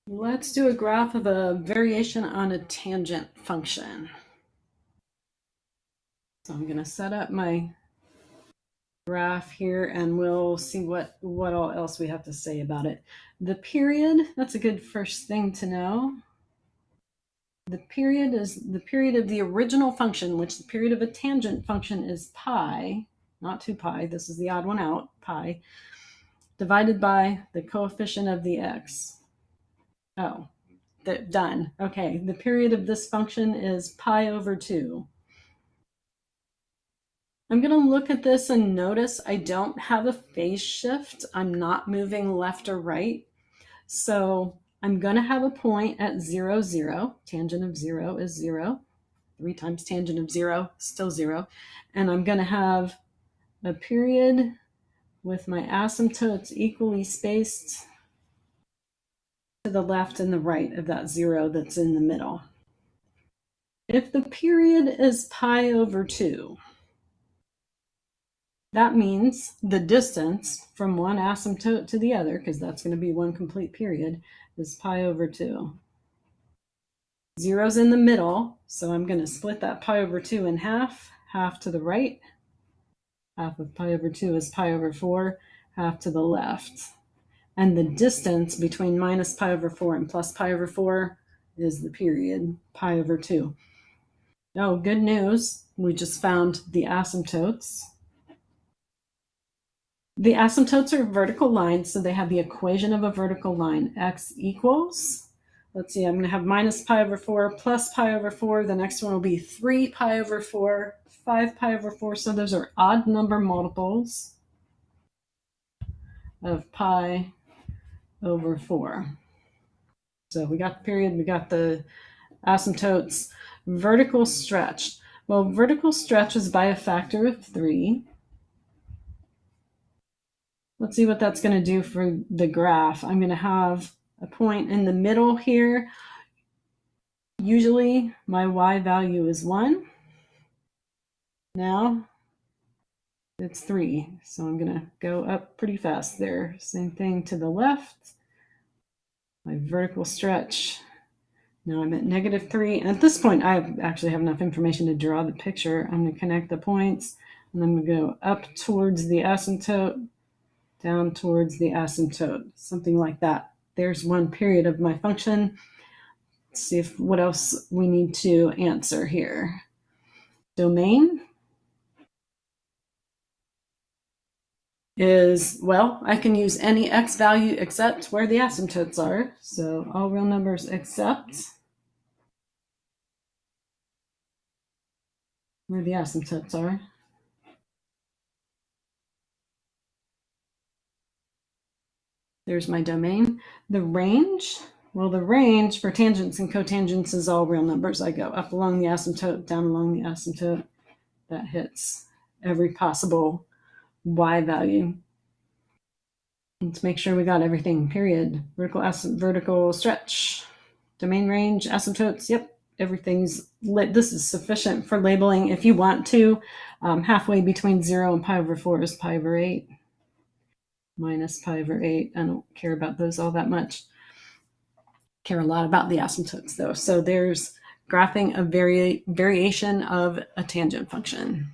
Let's do a graph of a variation on a tangent function. So I'm going to set up my graph here and we'll see what all else we have to say about it. The period, that's a good first thing to know. The period is the period of the original function, which the period of a tangent function is pi, not 2 pi, this is the odd one out, pi, divided by the coefficient of the x. Oh, done. Okay, the period of this function is pi over 2. I'm going to look at this and notice I don't have a phase shift. I'm not moving left or right. So I'm going to have a point at 0, 0. Tangent of 0 is 0. 3 times tangent of 0, still 0. And I'm going to have a period with my asymptotes equally spaced to the left and the right of that 0 that's in the middle. If the period is pi over 2, that means the distance from one asymptote to the other, because that's going to be one complete period, is pi over 2. 0's in the middle, so I'm going to split that pi over 2 in half, half to the right. Half of pi over 2 is pi over 4, half to the left. And the distance between minus pi over 4 and plus pi over 4 is the period, pi over 2. Oh, good news. We just found the asymptotes. The asymptotes are vertical lines, so they have the equation of a vertical line. X equals, let's see, I'm going to have minus pi over 4 plus pi over 4. The next one will be 3 pi over 4, 5 pi over 4. So those are odd number multiples of pi over 4. So we got the period, we got the asymptotes. Vertical stretch. Well, vertical stretch is by a factor of 3. Let's see what that's going to do for the graph. I'm going to have a point in the middle here. Usually my y value is 1. Now it's 3. So I'm going to go up pretty fast there. Same thing to the left. My vertical stretch. Now I'm at negative 3. And at this point, I actually have enough information to draw the picture. I'm going to connect the points. And I'm going to go up towards the asymptote, down towards the asymptote, something like that. There's one period of my function. Let's see what else we need to answer here. Domain is, well, I can use any x value except where the asymptotes are. So all real numbers except where the asymptotes are. There's my domain. The range, well, the range for tangents and cotangents is all real numbers. I go up along the asymptote, down along the asymptote. That hits every possible y value. Let's make sure we got everything, period. Vertical stretch, domain range, asymptotes, yep, everything's lit. This is sufficient for labeling if you want to. Halfway between 0 and pi over 4 is pi over 8. Minus pi over 8. I don't care about those all that much. Care a lot about the asymptotes though. So there's graphing a variation of a tangent function.